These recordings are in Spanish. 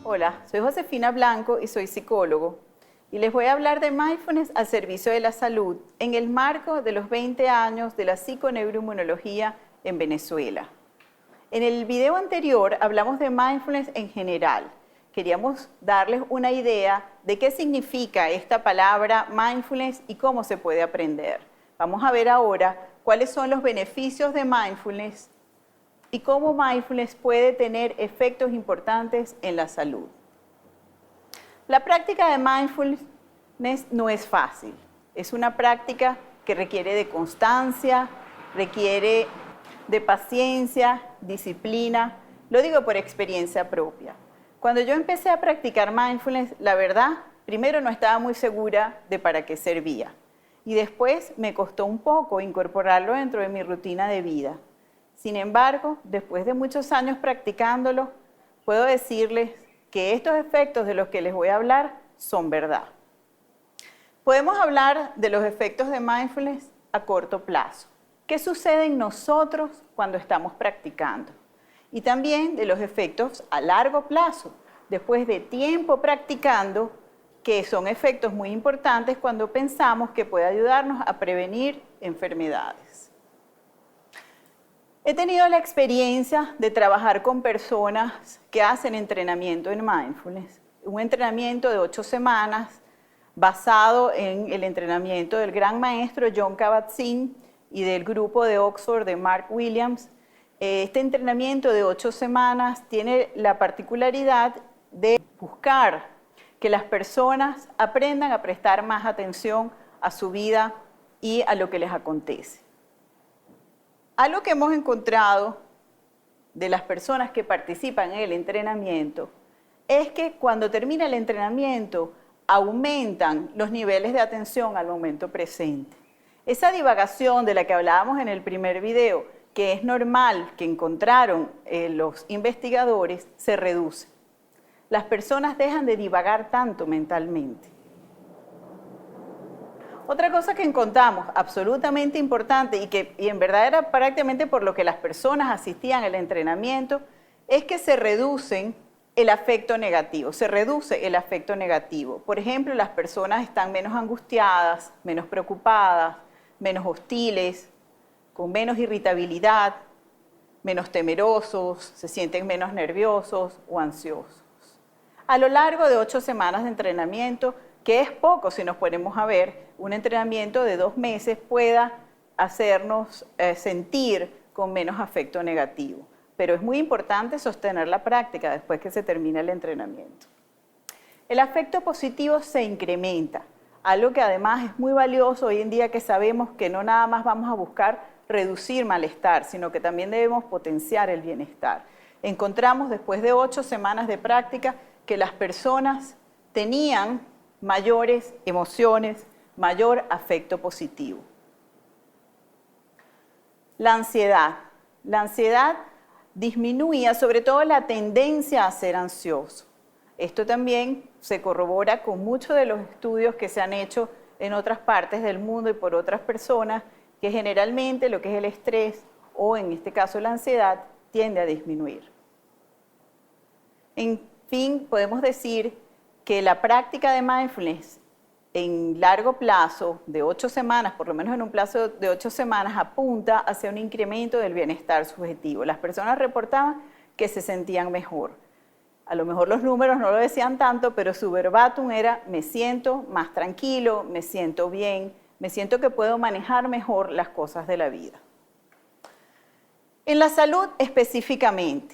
Hola, soy Josefina Blanco y soy psicólogo. Y les voy a hablar de mindfulness al servicio de la salud en el marco de los 20 años de la psiconeuroinmunología en Venezuela. En el video anterior hablamos de mindfulness en general. Queríamos darles una idea de qué significa esta palabra mindfulness y cómo se puede aprender. Vamos a ver ahora cuáles son los beneficios de mindfulness y cómo mindfulness puede tener efectos importantes en la salud. La práctica de mindfulness no es fácil. Es una práctica que requiere de constancia, requiere de paciencia, disciplina. Lo digo por experiencia propia. Cuando yo empecé a practicar mindfulness, la verdad, primero no estaba muy segura de para qué servía. Y después me costó un poco incorporarlo dentro de mi rutina de vida. Sin embargo, después de muchos años practicándolo, puedo decirles que estos efectos de los que les voy a hablar son verdad. Podemos hablar de los efectos de mindfulness a corto plazo. ¿Qué sucede en nosotros cuando estamos practicando? Y también de los efectos a largo plazo, después de tiempo practicando, que son efectos muy importantes cuando pensamos que puede ayudarnos a prevenir enfermedades. He tenido la experiencia de trabajar con personas que hacen entrenamiento en mindfulness, un entrenamiento de 8 semanas basado en el entrenamiento del gran maestro Jon Kabat-Zinn y del grupo de Oxford de Mark Williams. Este entrenamiento de 8 semanas tiene la particularidad de buscar que las personas aprendan a prestar más atención a su vida y a lo que les acontece. Algo que hemos encontrado de las personas que participan en el entrenamiento es que cuando termina el entrenamiento aumentan los niveles de atención al momento presente. Esa divagación de la que hablábamos en el primer video, que es normal que encontraron los investigadores, se reduce. Las personas dejan de divagar tanto mentalmente. Otra cosa que encontramos absolutamente importante y en verdad era prácticamente por lo que las personas asistían al entrenamiento, es que se reduce el afecto negativo. Por ejemplo, las personas están menos angustiadas, menos preocupadas, menos hostiles, con menos irritabilidad, menos temerosos, se sienten menos nerviosos o ansiosos. A lo largo de 8 semanas de entrenamiento, que es poco si nos ponemos a ver, un entrenamiento de 2 meses pueda hacernos sentir con menos afecto negativo. Pero es muy importante sostener la práctica después que se termina el entrenamiento. El afecto positivo se incrementa, algo que además es muy valioso hoy en día que sabemos que no nada más vamos a buscar reducir malestar, sino que también debemos potenciar el bienestar. Encontramos después de 8 semanas de práctica que las personas tenían mayores emociones, mayor afecto positivo. La ansiedad. La ansiedad disminuía sobre todo la tendencia a ser ansioso. Esto también se corrobora con muchos de los estudios que se han hecho en otras partes del mundo y por otras personas, que generalmente lo que es el estrés o en este caso la ansiedad tiende a disminuir. En fin, podemos decir que la práctica de mindfulness en largo plazo, de 8 semanas, por lo menos en un plazo de 8 semanas, apunta hacia un incremento del bienestar subjetivo. Las personas reportaban que se sentían mejor. A lo mejor los números no lo decían tanto, pero su verbatim era: me siento más tranquilo, me siento bien, me siento que puedo manejar mejor las cosas de la vida. En la salud específicamente,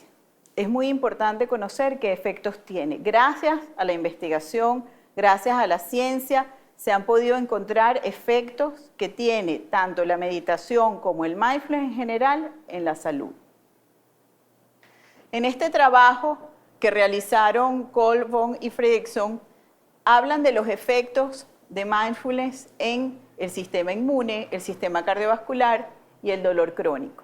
es muy importante conocer qué efectos tiene. Gracias a la investigación, gracias a la ciencia, se han podido encontrar efectos que tiene tanto la meditación como el mindfulness en general en la salud. En este trabajo que realizaron Colbourn y Fredrickson, hablan de los efectos de mindfulness en el sistema inmune, el sistema cardiovascular y el dolor crónico.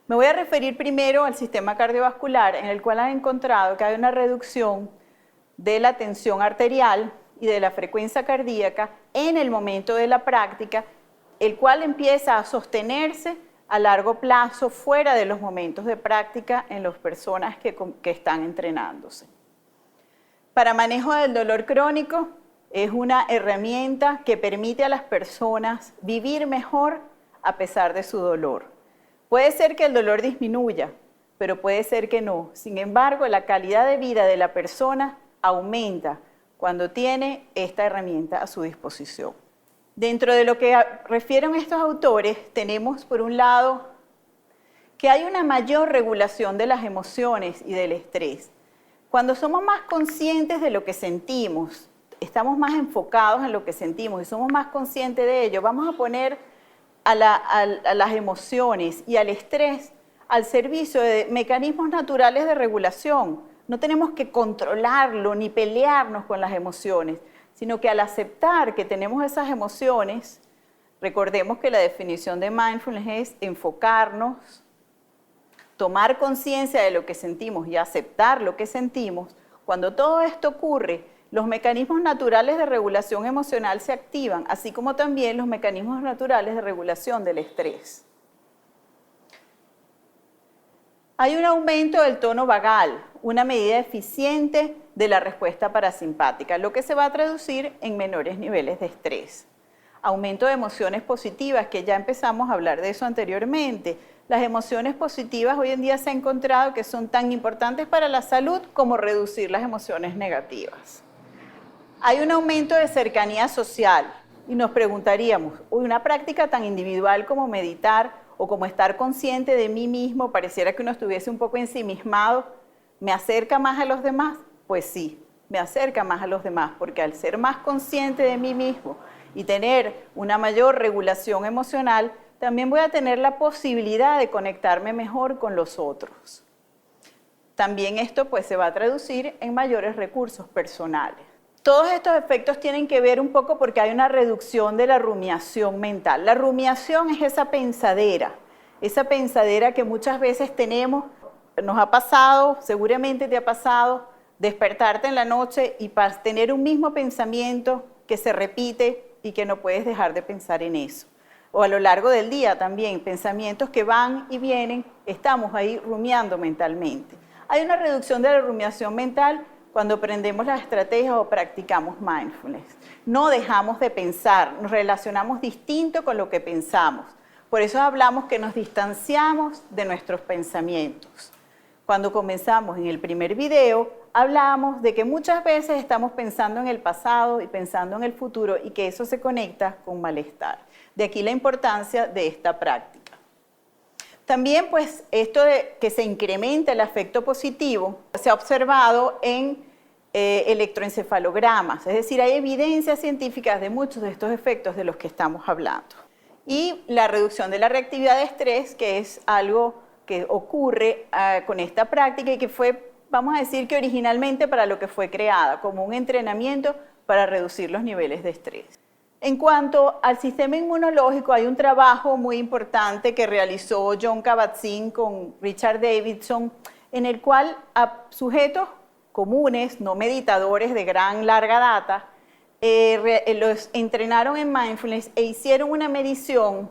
Me voy a referir primero al sistema cardiovascular, en el cual han encontrado que hay una reducción de la tensión arterial y de la frecuencia cardíaca en el momento de la práctica, el cual empieza a sostenerse a largo plazo fuera de los momentos de práctica en las personas que están entrenándose. Para manejo del dolor crónico es una herramienta que permite a las personas vivir mejor a pesar de su dolor. Puede ser que el dolor disminuya, pero puede ser que no. Sin embargo, la calidad de vida de la persona aumenta cuando tiene esta herramienta a su disposición. Dentro de lo que refieren estos autores, tenemos por un lado que hay una mayor regulación de las emociones y del estrés. Cuando somos más conscientes de lo que sentimos, estamos más enfocados en lo que sentimos y somos más conscientes de ello, vamos a poner a las emociones y al estrés al servicio de mecanismos naturales de regulación. No tenemos que controlarlo ni pelearnos con las emociones, sino que al aceptar que tenemos esas emociones, recordemos que la definición de mindfulness es enfocarnos, tomar conciencia de lo que sentimos y aceptar lo que sentimos. Cuando todo esto ocurre, los mecanismos naturales de regulación emocional se activan, así como también los mecanismos naturales de regulación del estrés. Hay un aumento del tono vagal, una medida eficiente de la respuesta parasimpática, lo que se va a traducir en menores niveles de estrés. Aumento de emociones positivas, que ya empezamos a hablar de eso anteriormente. Las emociones positivas hoy en día se ha encontrado que son tan importantes para la salud como reducir las emociones negativas. Hay un aumento de cercanía social y nos preguntaríamos, una práctica tan individual como meditar o como estar consciente de mí mismo, pareciera que uno estuviese un poco ensimismado, ¿me acerca más a los demás? Pues sí, me acerca más a los demás, porque al ser más consciente de mí mismo y tener una mayor regulación emocional, también voy a tener la posibilidad de conectarme mejor con los otros. También esto pues se va a traducir en mayores recursos personales. Todos estos efectos tienen que ver un poco porque hay una reducción de la rumiación mental. La rumiación es esa pensadera que muchas veces tenemos, nos ha pasado, seguramente te ha pasado, despertarte en la noche y tener un mismo pensamiento que se repite y que no puedes dejar de pensar en eso. O a lo largo del día también, pensamientos que van y vienen, estamos ahí rumiando mentalmente. Hay una reducción de la rumiación mental cuando aprendemos las estrategias o practicamos mindfulness. No dejamos de pensar, nos relacionamos distinto con lo que pensamos. Por eso hablamos que nos distanciamos de nuestros pensamientos. Cuando comenzamos en el primer video, hablamos de que muchas veces estamos pensando en el pasado y pensando en el futuro y que eso se conecta con malestar. De aquí la importancia de esta práctica. También, pues, esto de que se incrementa el afecto positivo se ha observado en electroencefalogramas, es decir, hay evidencias científicas de muchos de estos efectos de los que estamos hablando. Y la reducción de la reactividad de estrés, que es algo que ocurre con esta práctica y que fue, vamos a decir que originalmente para lo que fue creada, como un entrenamiento para reducir los niveles de estrés. En cuanto al sistema inmunológico, hay un trabajo muy importante que realizó Jon Kabat-Zinn con Richard Davidson, en el cual a sujetos comunes, no meditadores de gran larga data, los entrenaron en mindfulness e hicieron una medición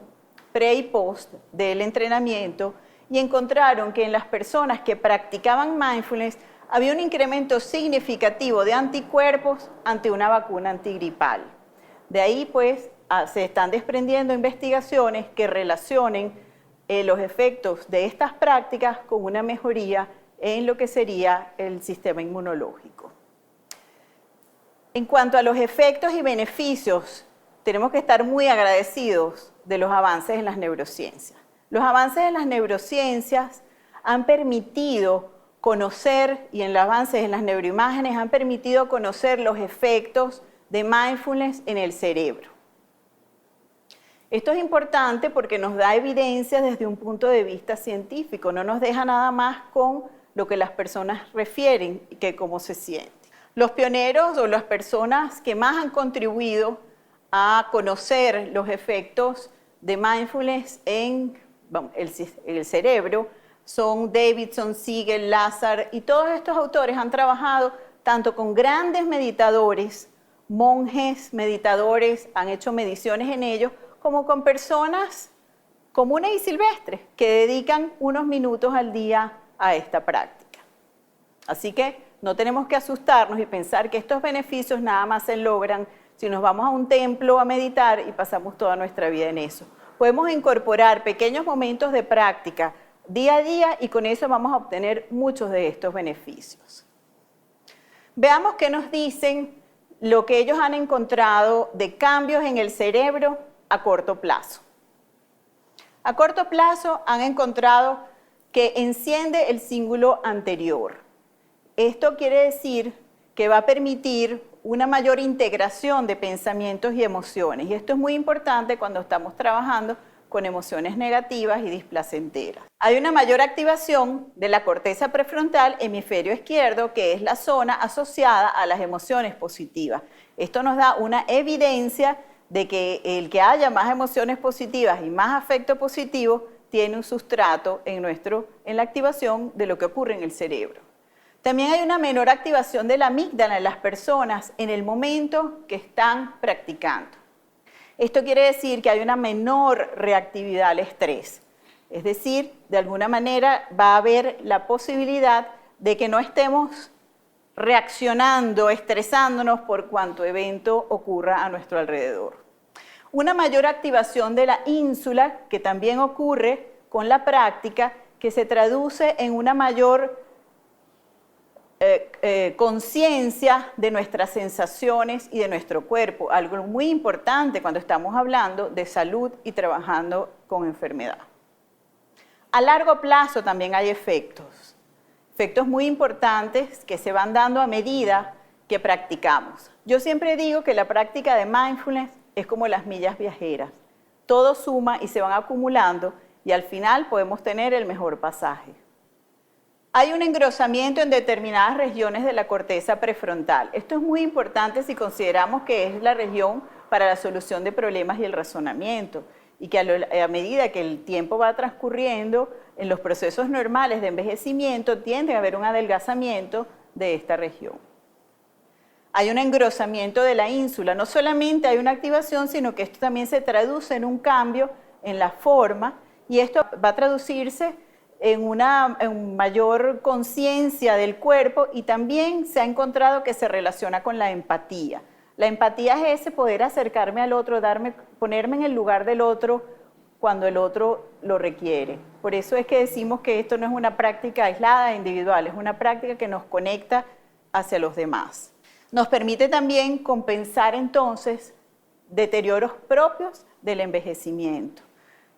pre y post del entrenamiento y encontraron que en las personas que practicaban mindfulness había un incremento significativo de anticuerpos ante una vacuna antigripal. De ahí, pues, se están desprendiendo investigaciones que relacionen los efectos de estas prácticas con una mejoría en lo que sería el sistema inmunológico. En cuanto a los efectos y beneficios, tenemos que estar muy agradecidos de los avances en las neurociencias. Los avances en las neurociencias han permitido conocer, y en los avances en las neuroimágenes han permitido conocer los efectos de mindfulness en el cerebro. Esto es importante porque nos da evidencia desde un punto de vista científico, no nos deja nada más con lo que las personas refieren y que cómo se siente. Los pioneros o las personas que más han contribuido a conocer los efectos de mindfulness en el cerebro son Davidson, Siegel, Lazar, y todos estos autores han trabajado tanto con grandes meditadores, monjes meditadores, han hecho mediciones en ellos, como con personas comunes y silvestres que dedican unos minutos al día a esta práctica. Así que no tenemos que asustarnos y pensar que estos beneficios nada más se logran si nos vamos a un templo a meditar y pasamos toda nuestra vida en eso. Podemos incorporar pequeños momentos de práctica día a día y con eso vamos a obtener muchos de estos beneficios. Veamos qué nos dicen lo que ellos han encontrado de cambios en el cerebro a corto plazo. A corto plazo han encontrado que enciende el cíngulo anterior. Esto quiere decir que va a permitir una mayor integración de pensamientos y emociones. Y esto es muy importante cuando estamos trabajando con emociones negativas y displacenteras. Hay una mayor activación de la corteza prefrontal, hemisferio izquierdo, que es la zona asociada a las emociones positivas. Esto nos da una evidencia de que el que haya más emociones positivas y más afecto positivo tiene un sustrato en la activación de lo que ocurre en el cerebro. También hay una menor activación de la amígdala en las personas en el momento que están practicando. Esto quiere decir que hay una menor reactividad al estrés. Es decir, de alguna manera va a haber la posibilidad de que no estemos reaccionando, estresándonos por cuanto evento ocurra a nuestro alrededor. Una mayor activación de la ínsula, que también ocurre con la práctica, que se traduce en una mayor conciencia de nuestras sensaciones y de nuestro cuerpo, algo muy importante cuando estamos hablando de salud y trabajando con enfermedad. A largo plazo también hay efectos muy importantes que se van dando a medida que practicamos. Yo siempre digo que la práctica de mindfulness es como las millas viajeras. Todo suma y se van acumulando y al final podemos tener el mejor pasaje. Hay un engrosamiento en determinadas regiones de la corteza prefrontal. Esto es muy importante si consideramos que es la región para la solución de problemas y el razonamiento, y que a medida que el tiempo va transcurriendo, en los procesos normales de envejecimiento tiende a haber un adelgazamiento de esta región. Hay un engrosamiento de la ínsula. No solamente hay una activación, sino que esto también se traduce en un cambio en la forma, y esto va a traducirse en mayor conciencia del cuerpo, y también se ha encontrado que se relaciona con la empatía. La empatía es ese poder acercarme al otro, ponerme en el lugar del otro cuando el otro lo requiere. Por eso es que decimos que esto no es una práctica aislada, individual, es una práctica que nos conecta hacia los demás. Nos permite también compensar entonces deterioros propios del envejecimiento.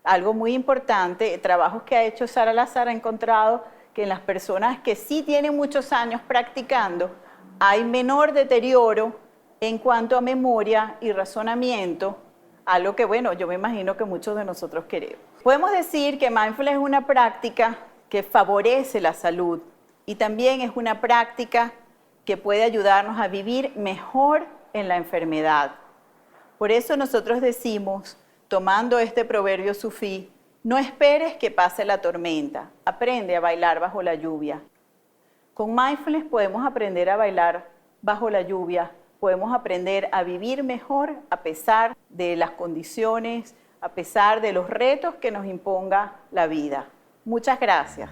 Algo muy importante, trabajos que ha hecho Sara Lazar ha encontrado que en las personas que sí tienen muchos años practicando hay menor deterioro en cuanto a memoria y razonamiento, algo que, bueno, yo me imagino que muchos de nosotros queremos. Podemos decir que mindfulness es una práctica que favorece la salud y también es una práctica que puede ayudarnos a vivir mejor en la enfermedad. Por eso nosotros decimos, tomando este proverbio sufí, no esperes que pase la tormenta, aprende a bailar bajo la lluvia. Con mindfulness podemos aprender a bailar bajo la lluvia, podemos aprender a vivir mejor a pesar de las condiciones, a pesar de los retos que nos imponga la vida. Muchas gracias.